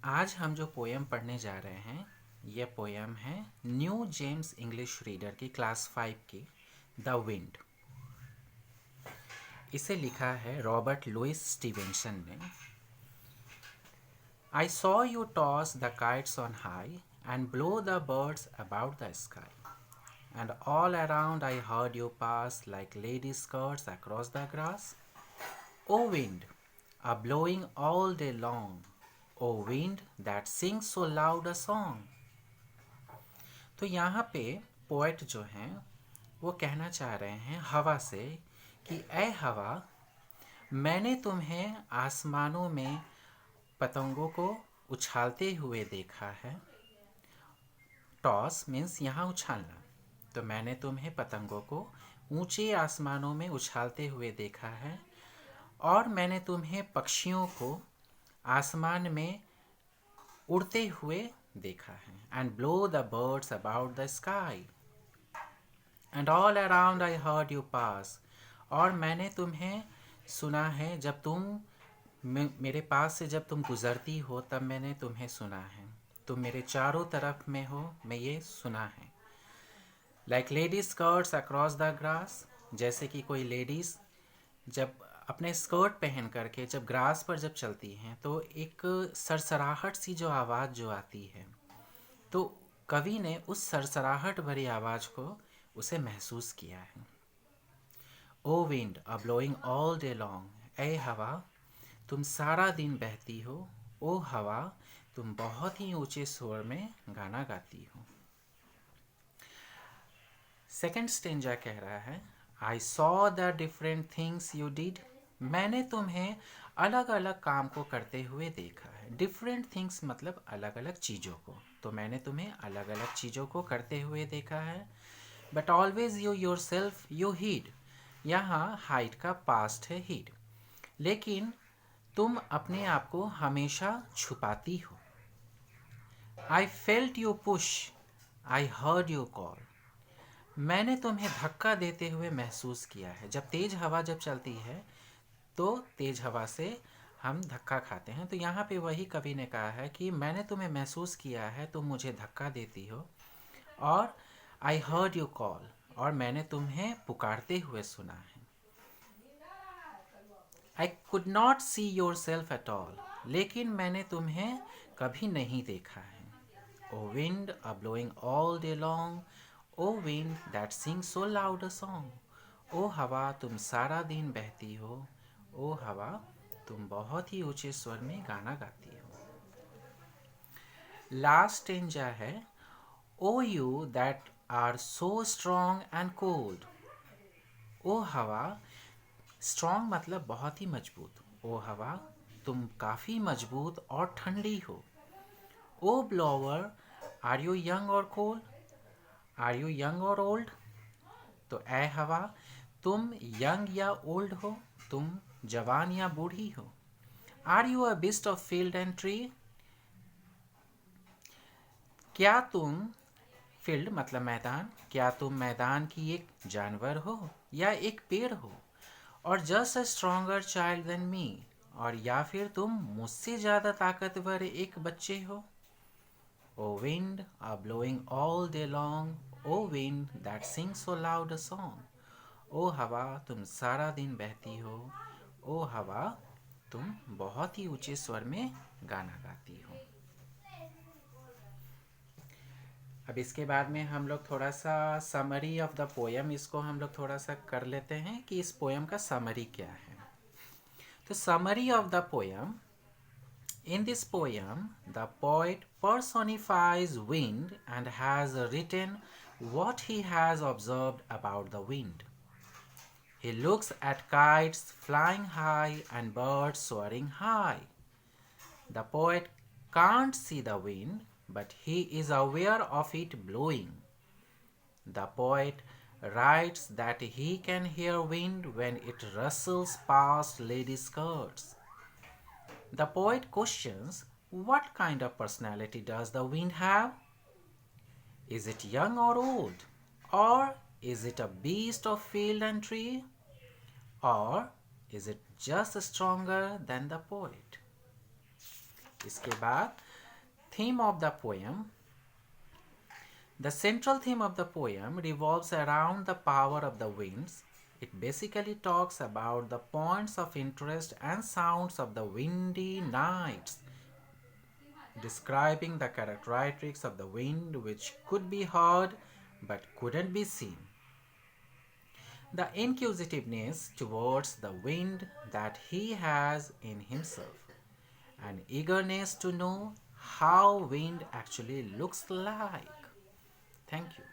आज हम जो पोएम पढ़ने जा रहे हैं ये पोएम है न्यू जेम्स इंग्लिश रीडर की क्लास 5 की द विंड। इसे लिखा है रॉबर्ट लुइस स्टीवेंसन ने। I saw you toss the kites on high and blow the birds about the sky and all around I heard you pass like lady skirts across the grass. O wind, a blowing all day long, O wind that sings so loud a song। तो यहाँ पे poet जो हैं वो कहना चाह रहे हैं हवा से कि ऐ हवा, मैंने तुम्हें आसमानों में पतंगों को उछालते हुए देखा है। टॉस मीन्स यहाँ उछालना, तो मैंने तुम्हें पतंगों को ऊंचे आसमानों में उछालते हुए देखा है और मैंने तुम्हें पक्षियों को आसमान में उड़ते हुए देखा है। And blow the birds about the sky and all around I heard you pass, और मैंने तुम्हें सुना है जब तुम मेरे पास से जब तुम गुजरती हो तब मैंने तुम्हें सुना है। तुम मेरे चारों तरफ में हो, मैं ये सुना है। Like ladies skirts across the grass, जैसे कि कोई लेडीज़ जब अपने स्कर्ट पहन करके जब ग्रास पर जब चलती हैं तो एक सरसराहट सी जो आवाज़ जो आती है, तो कवि ने उस सरसराहट भरी आवाज़ को उसे महसूस किया है। O wind a blowing all day long, ए हवा तुम सारा दिन बहती हो। ओ हवा तुम बहुत ही ऊंचे स्वर में गाना गाती हो। सेकेंड स्टेंजा कह रहा है I saw the different things you did, मैंने तुम्हें अलग अलग काम को करते हुए देखा है। डिफरेंट थिंग्स मतलब अलग अलग चीज़ों को, तो मैंने तुम्हें अलग अलग चीज़ों को करते हुए देखा है। But always you yourself you hide, यहाँ हाइड का पास्ट है हीड, लेकिन तुम अपने आप को हमेशा छुपाती हो। I felt you push, I heard you call, मैंने तुम्हें धक्का देते हुए महसूस किया है। जब तेज हवा जब चलती है तो तेज हवा से हम धक्का खाते हैं, तो यहाँ पे वही कवि ने कहा है कि मैंने तुम्हें महसूस किया है, तुम मुझे धक्का देती हो। और आई हर्ड यू कॉल, और मैंने तुम्हें पुकारते हुए सुना है। I could not see yourself at all, लेकिन मैंने तुम्हें कभी नहीं देखा है। O wind a blowing all day long, O wind that sing so loud a song, ओ हवा तुम सारा दिन बहती हो। ओ हवा तुम बहुत ही ऊंचे स्वर में गाना गाती हो। लास्ट स्टेंजा है O you that are so strong and cold, ओ हवा स्ट्रॉन्ग मतलब बहुत ही मजबूत, ओ हवा तुम काफ़ी मजबूत और ठंडी हो। ओ ब्लोवर आर यू यंग और कोल्ड, आर यू यंग और ओल्ड, तो ए हवा तुम यंग या ओल्ड हो, तुम जवान या बूढ़ी हो। Are you a beast of field and tree, क्या तुम फील्ड मतलब मैदान, क्या तुम मैदान की एक जानवर हो या एक पेड़ हो। और just a stronger child than me, और या फिर तुम मुझसे ज़्यादा ताकतवर एक बच्चे हो। O wind a blowing all day long, O wind that sing so loud a song, ओ हवा तुम सारा दिन बहती हो। ओ हवा तुम बहुत ही ऊंचे स्वर में गाना गाती हो। अब इसके बाद में हम लोग थोड़ा सा समरी ऑफ द पोएम, इसको हम लोग थोड़ा सा कर लेते हैं कि इस पोएम का समरी क्या है। तो summary of the poem, in this poem the poet personifies wind and has written what he has observed about the wind. He looks at kites flying high and birds soaring high. The poet can't see the wind, but he is aware of it blowing. The poet writes that he can hear wind when it rustles past ladies' skirts. The poet questions, what kind of personality does the wind have? Is it young or old? Or is it a beast of field and tree? Or is it just stronger than the poet? इसके बाद Theme of the poem. The central theme of the poem revolves around the power of the winds. It basically talks about the points of interest and sounds of the windy nights, describing the characteristics of the wind which could be heard but couldn't be seen. The inquisitiveness towards the wind that he has in himself, an eagerness to know how wind actually looks like. Thank you.